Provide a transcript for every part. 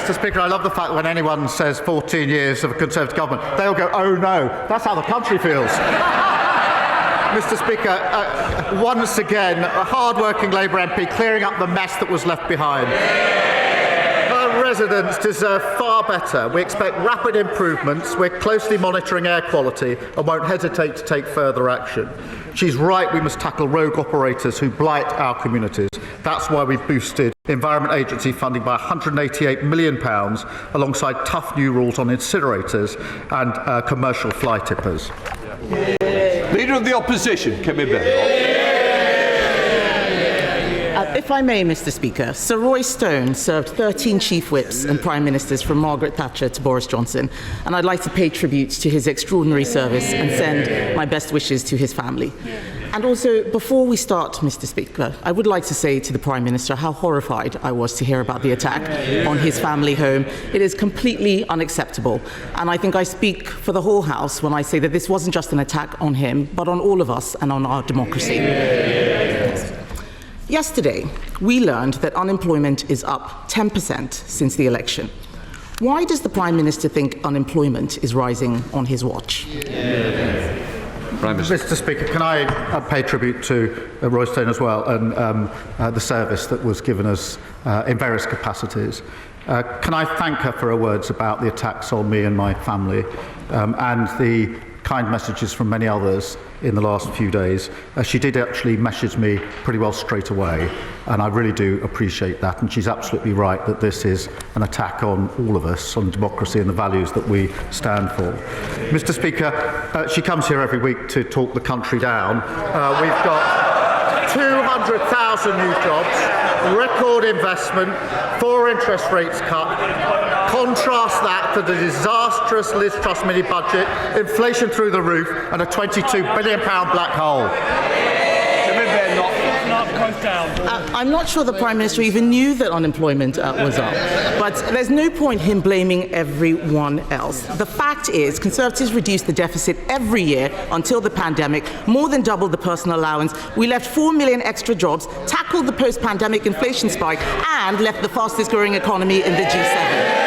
Mr. Speaker, I love the fact that when anyone says 14 years of a Conservative government, they'll go, oh no, that's how the country feels. Mr. Speaker, once again, a hard-working Labour MP clearing up the mess that was left behind. Our residents deserve far better. We expect rapid improvements. We're closely monitoring air quality and won't hesitate to take further action. She's right, we must tackle rogue operators who blight our communities. That's why we boosted Environment Agency funding by £188 million, alongside tough new rules on incinerators and commercial fly tippers. Leader of the Opposition, Kemi Badenoch. If I may, Mr. Speaker, Sir Roy Stone served 13 chief whips and prime ministers from Margaret Thatcher to Boris Johnson, and I'd like to pay tribute to his extraordinary service and send my best wishes to his family. And also, before we start, Mr. Speaker, I would like to say to the Prime Minister how horrified I was to hear about the attack on his family home. It is completely unacceptable, and I think I speak for the whole House when I say that this wasn't just an attack on him, but on all of us and on our democracy. Yesterday, we learned that unemployment is up 10% since the election. Why does the Prime Minister think unemployment is rising on his watch? Mr. Speaker, can I pay tribute to Roy Stone as well and the service that was given us in various capacities. Can I thank her for her words about the attacks on me and my family and the kind messages from many others in the last few days. She did actually message me pretty well straight away, and I really do appreciate that, and she's absolutely right that this is an attack on all of us, on democracy and the values that we stand for. Mr. Speaker, she comes here every week to talk the country down. We've got 200,000 new jobs, record investment, 4 interest rates cut. Contrast that to the disastrous Liz Truss mini-budget, inflation through the roof, and a £22 billion black hole. I'm not sure the Prime Minister even knew that unemployment was up, but there's no point him blaming everyone else. The fact is, Conservatives reduced the deficit every year until the pandemic, more than doubled the personal allowance. We left 4 million extra jobs, tackled the post-pandemic inflation spike, and left the fastest growing economy in the G7.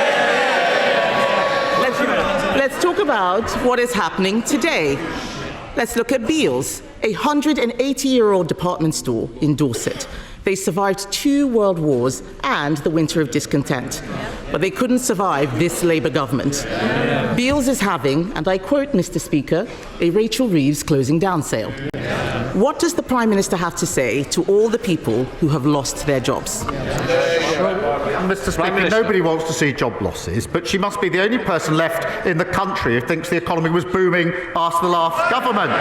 Let's talk about what is happening today. Let's look at Beales, a 180-year-old department store in Dorset. They survived 2 world wars and the winter of discontent, but they couldn't survive this Labour government. Beales is having, and I quote, Mr. Speaker, a Rachel Reeves closing down sale. What does the Prime Minister have to say to all the people who have lost their jobs? Mr. Speaker, nobody wants to see job losses, but she must be the only person left in the country who thinks the economy was booming after the last government.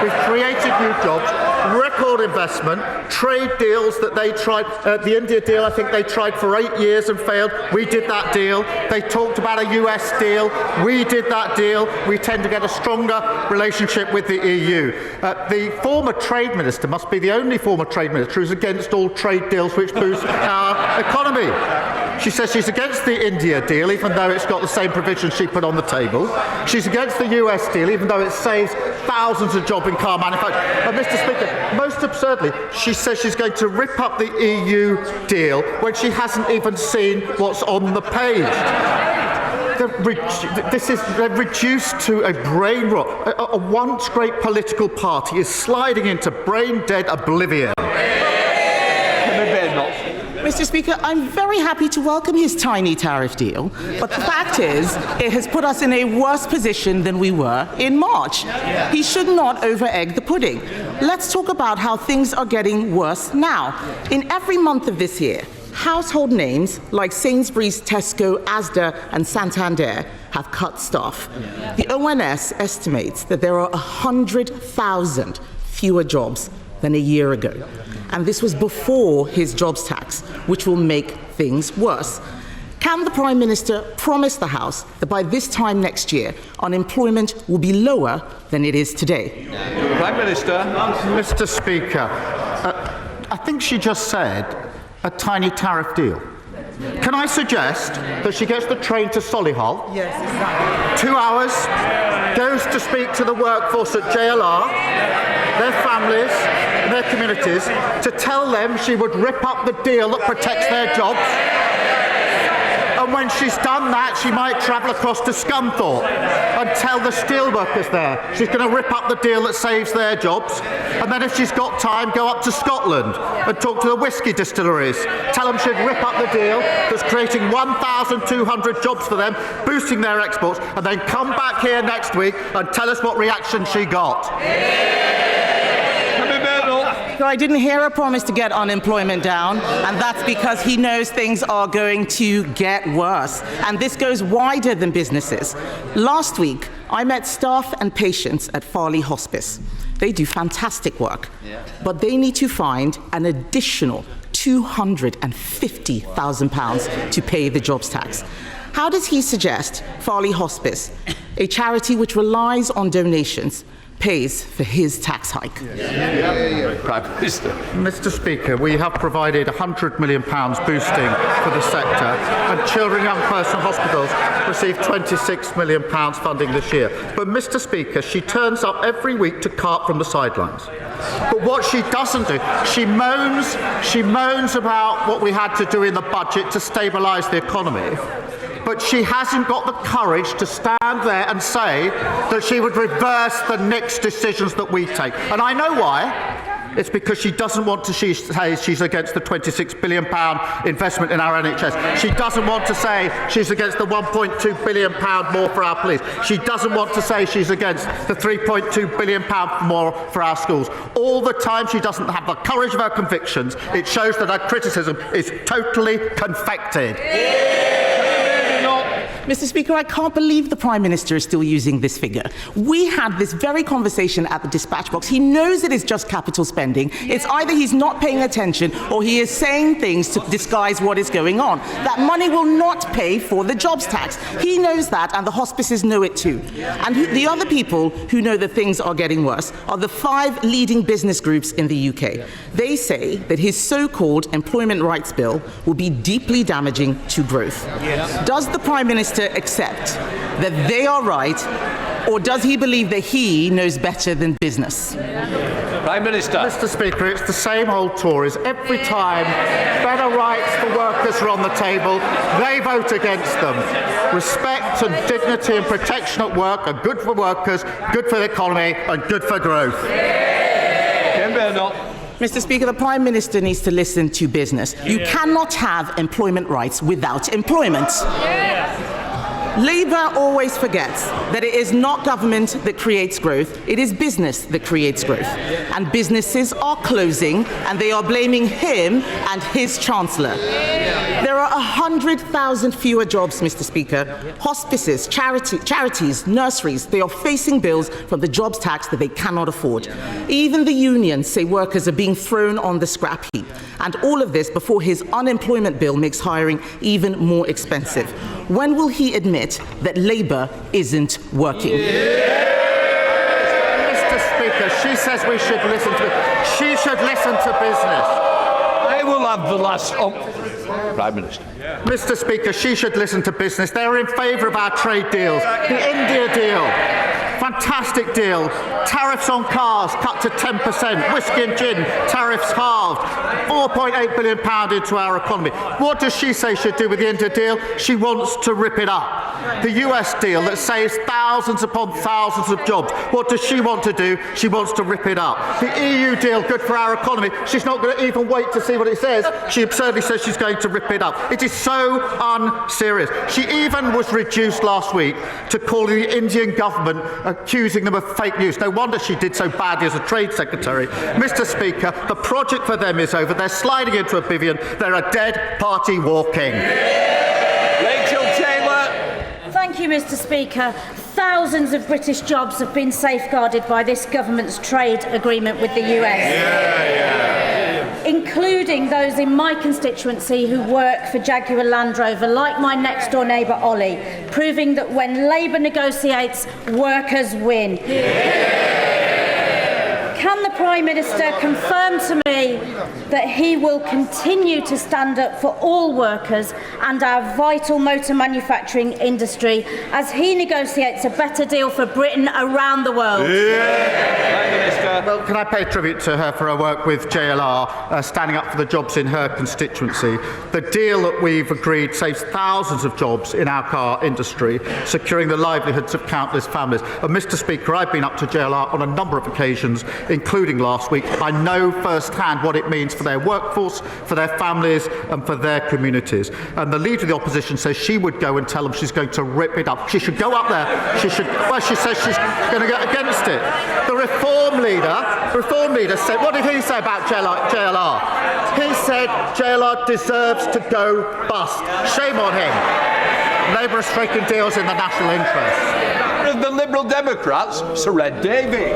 We've created new jobs, record investment, trade deals that they tried. The India deal, I think they tried for 8 years and failed. We did that deal. They talked about a US deal. We did that deal. We tend to get a stronger relationship with the EU. The former trade minister must be the only former trade minister who's against all trade deals which boost our economy. She says she's against the India deal, even though it's got the same provisions she put on the table. She's against the US deal, even though it saves thousands of jobs in car manufacturing. And Mr. Speaker, most absurdly, she says she's going to rip up the EU deal when she hasn't even seen what's on the page. They're reduced to a brain rot. A once great political party is sliding into brain-dead oblivion. Mr. Speaker, I'm very happy to welcome his tiny tariff deal, but the fact is, it has put us in a worse position than we were in March. He should not over-egg the pudding. Let's talk about how things are getting worse now. In every month of this year, household names like Sainsbury's, Tesco, Asda and Santander have cut staff. The ONS estimates that there are 100,000 fewer jobs than a year ago. And this was before his jobs tax, which will make things worse. Can the Prime Minister promise the House that by this time next year, unemployment will be lower than it is today? Prime Minister. Mr. Speaker, I think she just said a tiny tariff deal. Can I suggest that she gets the train to Solihull? Yes, exactly. 2 hours, goes to speak to the workforce at JLR, their families, and their communities, to tell them she would rip up the deal that protects their jobs. And when she's done that, she might travel across to Scunthorpe and tell the steelworkers there she's going to rip up the deal that saves their jobs. And then if she's got time, go up to Scotland and talk to the whisky distilleries. Tell them she'd rip up the deal that's creating 1,200 jobs for them, boosting their exports, and then come back here next week and tell us what reaction she got. So I didn't hear a promise to get unemployment down, and that's because he knows things are going to get worse. And this goes wider than businesses. Last week, I met staff and patients at Farley Hospice. They do fantastic work, but they need to find an additional £250,000 to pay the jobs tax. How does he suggest Farley Hospice, a charity which relies on donations, pays for his tax hike? Prime Minister. Mr. Speaker, we have provided £100 million boosting for the sector, and Children and Young Person Hospitals received £26 million funding this year. But, Mr. Speaker, she turns up every week to cart from the sidelines. But what she doesn't do, she moans about what we had to do in the budget to stabilise the economy. But she hasn't got the courage to stand there and say that she would reverse the next decisions that we take. And I know why. It's because she doesn't want to say she's against the £26 billion investment in our NHS. She doesn't want to say she's against the £1.2 billion more for our police. She doesn't want to say she's against the £3.2 billion more for our schools. All the time she doesn't have the courage of her convictions. It shows that her criticism is totally confected. Mr. Speaker, I can't believe the Prime Minister is still using this figure. We had this very conversation at the dispatch box. He knows it is just capital spending. It's either he's not paying attention or he is saying things to disguise what is going on. That money will not pay for the jobs tax. He knows that, and the hospices know it too. And the other people who know that things are getting worse are the 5 leading business groups in the UK. They say that his so-called employment rights bill will be deeply damaging to growth. Does the Prime Minister accept that they are right, or does he believe that he knows better than business? Prime Minister. Mr. Speaker, it's the same old Tories. Every time better rights for workers are on the table, they vote against them. Respect and dignity and protection at work are good for workers, good for the economy, and good for growth. Kemi Badenoch. Mr. Speaker, the Prime Minister needs to listen to business. You cannot have employment rights without employment. Labour always forgets that it is not government that creates growth, it is business that creates growth. And businesses are closing, and they are blaming him and his Chancellor. There are 100,000 fewer jobs, Mr. Speaker. Hospices, charities, nurseries, they are facing bills from the jobs tax that they cannot afford. Even the unions say workers are being thrown on the scrap heap. And all of this before his unemployment bill makes hiring even more expensive. When will he admit that Labour isn't working? Mr. Speaker, she says we should listen to She should listen to business. I will have the last... Prime Minister. Mr. Speaker, she should listen to business. They're in favour of our trade deals. The India deal. Fantastic deal. Tariffs on cars cut to 10%. Whiskey and gin, tariffs halved. £4.8 billion into our economy. What does she say she'd do with the India deal? She wants to rip it up. The US deal that saves thousands upon thousands of jobs. What does she want to do? She wants to rip it up. The EU deal, good for our economy. She's not going to even wait to see what it says. She absurdly says she's going to rip it up. It is so unserious. She even was reduced last week to calling the Indian government, accusing them of fake news. No wonder she did so badly as a Trade Secretary. Mr. Speaker, the project for them is over. They're sliding into oblivion. They're a dead party walking. Thank you, Mr. Speaker. Thousands of British jobs have been safeguarded by this government's trade agreement with the US. Including those in my constituency who work for Jaguar Land Rover, like my next-door neighbour Ollie, proving that when Labour negotiates, workers win. Can the Prime Minister confirm to me that he will continue to stand up for all workers and our vital motor manufacturing industry as he negotiates a better deal for Britain around the world? Prime Minister. Speaker. Well, can I pay tribute to her for her work with JLR, standing up for the jobs in her constituency? The deal that we've agreed saves thousands of jobs in our car industry, securing the livelihoods of countless families. And Mr. Speaker, I've been up to JLR on a number of occasions, including last week. I know firsthand what it means for their workforce, for their families and for their communities. And the Leader of the Opposition says she would go and tell them she's going to rip it up. She should go up there. She says she's going to go against it. The Reform leader said, what did he say about JLR? He said JLR deserves to go bust. Shame on him. Labour is striking deals in the national interest. Of the Liberal Democrats, Sir Ed Davey.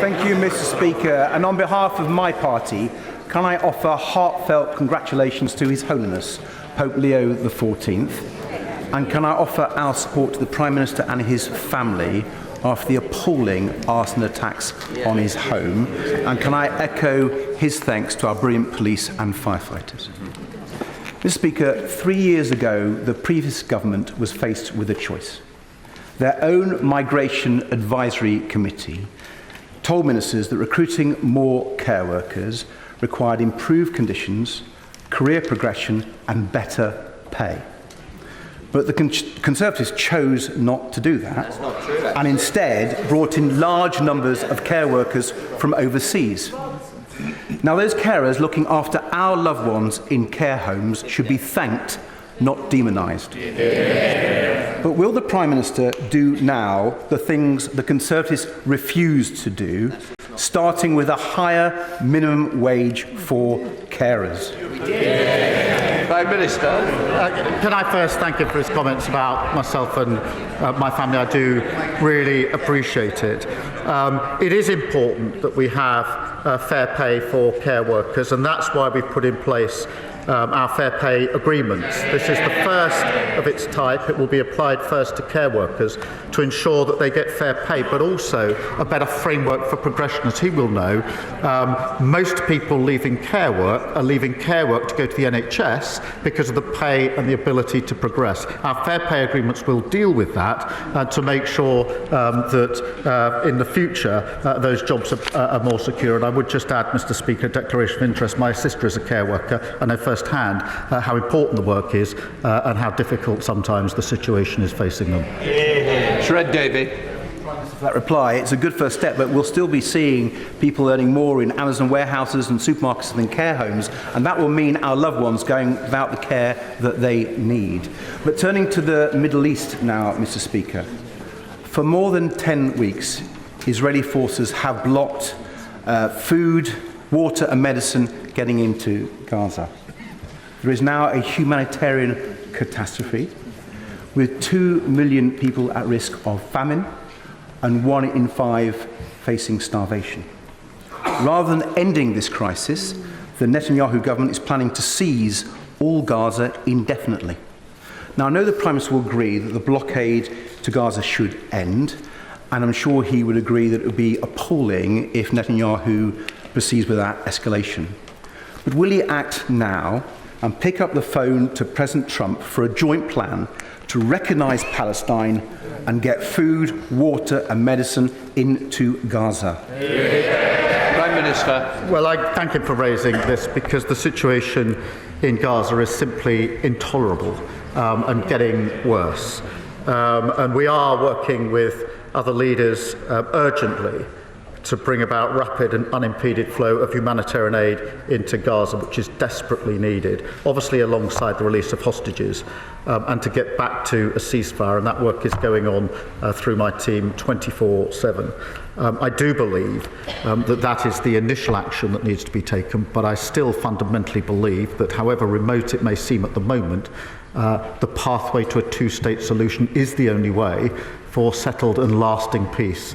Thank you, Mr. Speaker. And on behalf of my party, can I offer heartfelt congratulations to His Holiness, Pope Leo XIV? And can I offer our support to the Prime Minister and his family after the appalling arson attacks on his home? And can I echo his thanks to our brilliant police and firefighters? Mr. Speaker, 3 years ago, the previous government was faced with a choice. Their own Migration Advisory Committee told ministers that recruiting more care workers required improved conditions, career progression and better pay. But the Conservatives chose not to do that. That's not true, and instead brought in large numbers of care workers from overseas. Now, those carers looking after our loved ones in care homes should be thanked, not demonised. Yeah. But will the Prime Minister do now the things the Conservatives refused to do, starting with a higher minimum wage for carers? Prime Minister. Can I first thank him for his comments about myself and my family? I do really appreciate it. It is important that we have fair pay for care workers, and that's why we've put in place our fair pay agreements. This is the first of its type. It will be applied first to care workers to ensure that they get fair pay, but also a better framework for progression. As he will know, most people leaving care work are leaving care work to go to the NHS because of the pay and the ability to progress. Our fair pay agreements will deal with that to make sure that in the future those jobs are more secure. And I would just add, Mr. Speaker, a declaration of interest. My sister is a care worker. I know firsthand how important the work is and how difficult sometimes the situation is facing them. Sir Ed Davey. For that reply, it's a good first step, but we'll still be seeing people earning more in Amazon warehouses and supermarkets than care homes, and that will mean our loved ones going without the care that they need. But turning to the Middle East now, Mr. Speaker, for more than 10 weeks, Israeli forces have blocked food, water and medicine getting into Gaza. There is now a humanitarian catastrophe with 2 million people at risk of famine and 1 in 5 facing starvation. Rather than ending this crisis, the Netanyahu government is planning to seize all Gaza indefinitely. Now, I know the Prime Minister will agree that the blockade to Gaza should end, and I'm sure he would agree that it would be appalling if Netanyahu proceeds with that escalation. But will he act now and pick up the phone to President Trump for a joint plan to recognise Palestine and get food, water and medicine into Gaza? Prime Minister. Well, I thank him for raising this because the situation in Gaza is simply intolerable and getting worse. And we are working with other leaders urgently to bring about rapid and unimpeded flow of humanitarian aid into Gaza, which is desperately needed, obviously alongside the release of hostages, and to get back to a ceasefire, and that work is going on through my team 24/7. I do believe that is the initial action that needs to be taken, but I still fundamentally believe that however remote it may seem at the moment, the pathway to a two-state solution is the only way for settled and lasting peace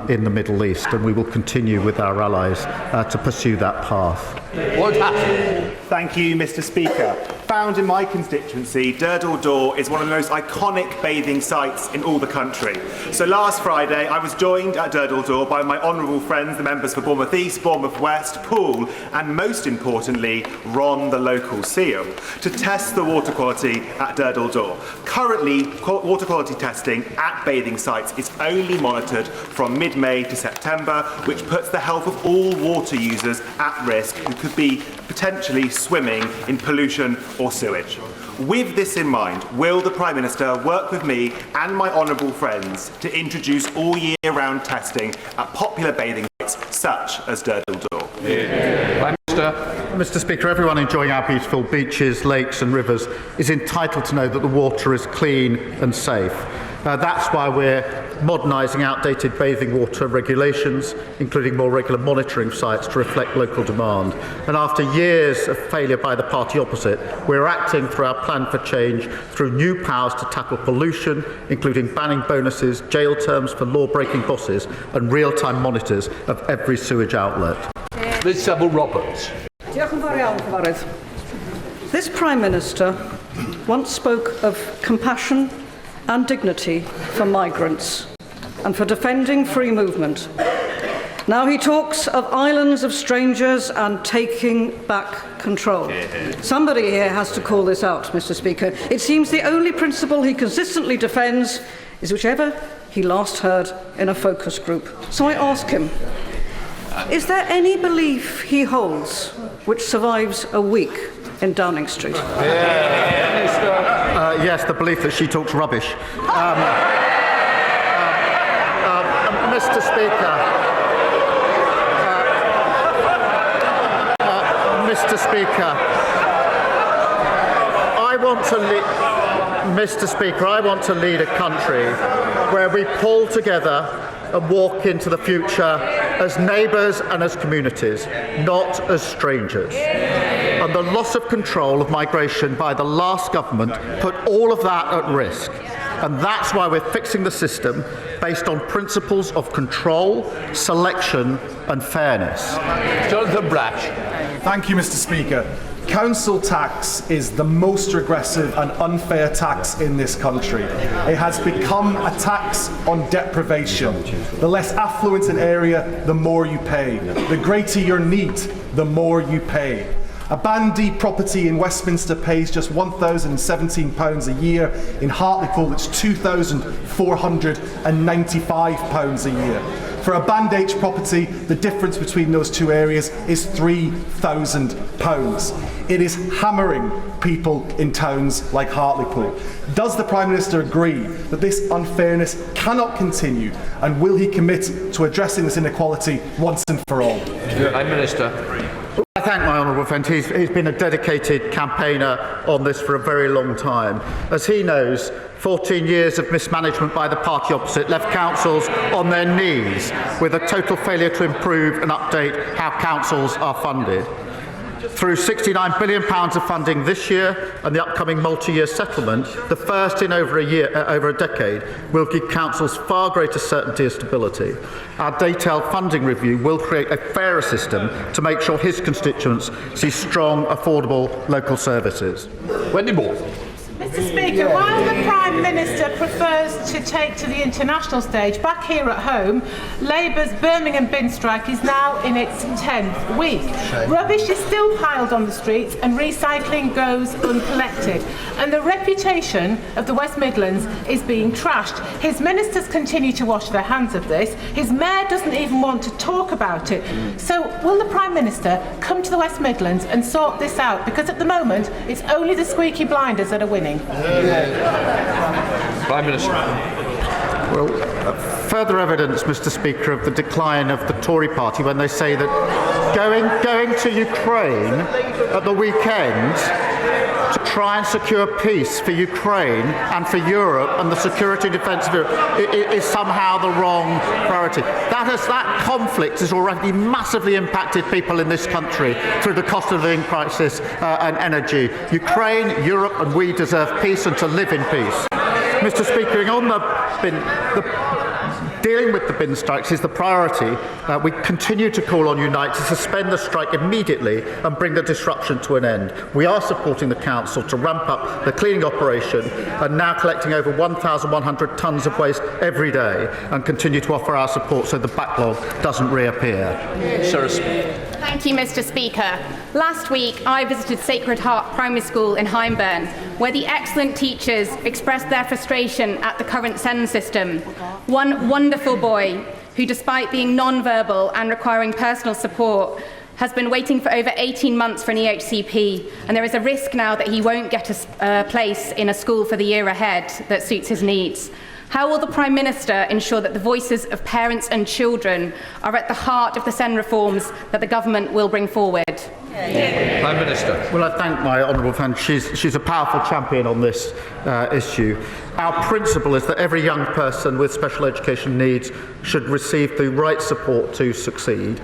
in the Middle East, and we will continue with our allies to pursue that path. What happened? Thank you, Mr. Speaker. found in my constituency, Durdle Door is one of the most iconic bathing sites in all the country. So last Friday, I was joined at Durdle Door by my honourable friends, the members for Bournemouth East, Bournemouth West, Poole, and most importantly, Ron, the local seal, to test the water quality at Durdle Door. Currently, water quality testing at bathing sites is only monitored from mid-May to September, which puts the health of all water users at risk who could be potentially swimming in pollution or sewage. With this in mind, will the Prime Minister work with me and my honourable friends to introduce all year-round testing at popular bathing sites such as Durdle Door? Prime Minister. Mr. Speaker, everyone enjoying our beautiful beaches, lakes and rivers is entitled to know that the water is clean and safe. That's why we're modernising outdated bathing water regulations, including more regular monitoring sites to reflect local demand. And after years of failure by the party opposite, we're acting through our plan for change through new powers to tackle pollution, including banning bonuses, jail terms for law-breaking bosses and real-time monitors of every sewage outlet. Ms Sybil Roberts. This Prime Minister once spoke of compassion and dignity for migrants and for defending free movement. Now he talks of islands of strangers and taking back control. Somebody here has to call this out, Mr. Speaker. It seems the only principle he consistently defends is whichever he last heard in a focus group. So I ask him, is there any belief he holds which survives a week in Downing Street? Yes, the belief that she talks rubbish. Mr. Speaker, Mr. Speaker, I want to lead a country where we pull together and walk into the future as neighbours and as communities, not as strangers. And the loss of control of migration by the last government put all of that at risk. And that's why we're fixing the system based on principles of control, selection and fairness. Jonathan Brash. Thank you, Mr. Speaker. Council tax is the most regressive and unfair tax in this country. It has become a tax on deprivation. The less affluent an area, the more you pay. The greater your need, the more you pay. A Bandy property in Westminster pays just £1,017 a year. In Hartlepool, it's £2,495 a year. For a Band H property, the difference between those two areas is £3,000. It is hammering people in towns like Hartlepool. Does the Prime Minister agree that this unfairness cannot continue, and will he commit to addressing this inequality once and for all? Prime Minister. I thank my honourable friend. He's been a dedicated campaigner on this for a very long time. As he knows, 14 years of mismanagement by the party opposite left councils on their knees with a total failure to improve and update how councils are funded. Through £69 billion of funding this year and the upcoming multi-year settlement, the first in over a decade, will give councils far greater certainty and stability. Our detailed funding review will create a fairer system to make sure his constituents see strong, affordable local services. Wendy Moore. Mr. Speaker, while the Prime Minister prefers to take to the international stage, back here at home, Labour's Birmingham bin strike is now in its 10th week. Rubbish is still piled on the streets and recycling goes uncollected. And the reputation of the West Midlands is being trashed. His ministers continue to wash their hands of this. His mayor doesn't even want to talk about it. So will the Prime Minister come to the West Midlands and sort this out? Because at the moment, it's only the squeaky blinders that are winning. Prime Minister. Well, further evidence, Mr. Speaker, of the decline of the Tory party when they say that going to Ukraine at the weekend to try and secure peace for Ukraine and for Europe and the security and defence of Europe is somehow the wrong priority. That conflict has already massively impacted people in this country through the cost of living crisis and energy. Ukraine, Europe and we deserve peace and to live in peace. Mr. Speaker, on the Dealing with the bin strikes is the priority. We continue to call on Unite to suspend the strike immediately and bring the disruption to an end. We are supporting the Council to ramp up the cleaning operation and now collecting over 1,100 tonnes of waste every day, and continue to offer our support so the backlog doesn't reappear. Thank you, Mr. Speaker. Last week, I visited Sacred Heart Primary School in Hyndburn, where the excellent teachers expressed their frustration at the current SEND system. One wonderful boy, who despite being non-verbal and requiring personal support, has been waiting for over 18 months for an EHCP, and there is a risk now that he won't get a place in a school for the year ahead that suits his needs. How will the Prime Minister ensure that the voices of parents and children are at the heart of the SEND reforms that the government will bring forward? Prime Minister. Well, I thank my honourable friend. She's a powerful champion on this issue. Our principle is that every young person with special education needs should receive the right support to succeed.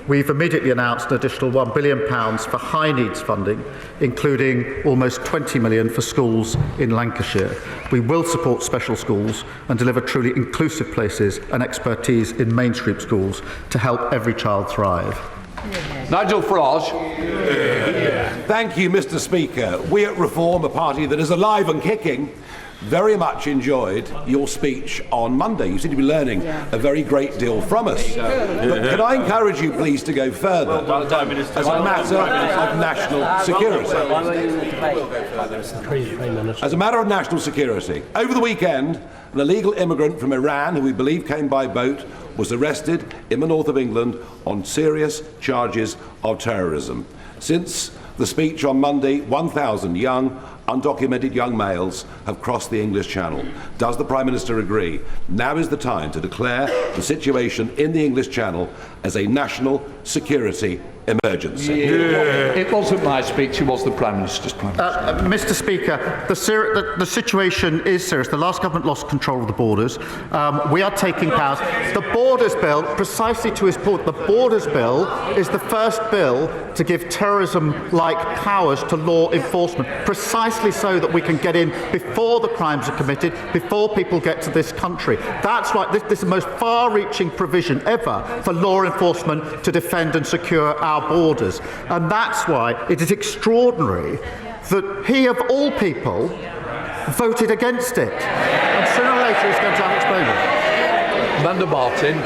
We've immediately announced an additional £1 billion for high needs funding, including almost 20 million for schools in Lancashire. We will support special schools and deliver truly inclusive places and expertise in mainstream schools to help every child thrive. Nigel Farage. Thank you, Mr. Speaker. We at Reform, a party that is alive and kicking, very much enjoyed your speech on Monday. You seem to be learning a very great deal from us. But can I encourage you, please, to go further as a matter of national security? As a matter of national security, over the weekend, an illegal immigrant from Iran, who we believe came by boat, was arrested in the north of England on serious charges of terrorism. Since the speech on Monday, 1,000 young, undocumented young males have crossed the English Channel. Does the Prime Minister agree now is the time to declare the situation in the English Channel as a national security emergency? It wasn't my speech, it was the Prime Minister's. Mr. Speaker, the situation is serious. The last government lost control of the borders. We are taking powers. The Borders Bill, precisely to his point, the Borders Bill is the first bill to give terrorism-like powers to law enforcement, precisely so that we can get in before the crimes are committed, before people get to this country. That's why this is the most far-reaching provision ever for law enforcement to defend and secure our borders. And that's why it is extraordinary that he, of all people, voted against it. And sooner or later he's going to have to explain it. Amanda Martin.